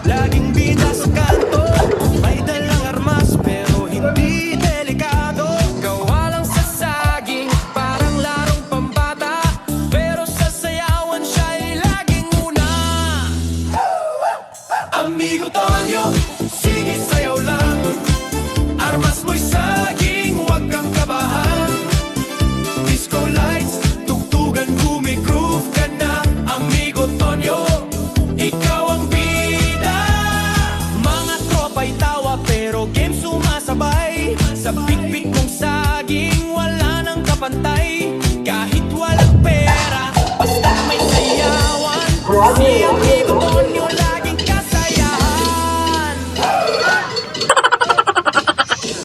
Laging bida sa kanto, may dalang armas pero hindi delikado. Gawa lang sa saging, parang larong pambata, pero sa sayawan siya'y laging una. Amigo Tonyo, sige sayaw lang. Armas mo'y saging, huwag kang kabahan. Disco lights, tugtugan, gumigroove ka na. Amigo Tonyo, ikaw ang bida. Mga tropa'y tawa pero game sumasabay. Sa big-big mong saging, wala nang kapantay. Kahit walang pera, basta may sayawan. Si Amigo Tonyo lagi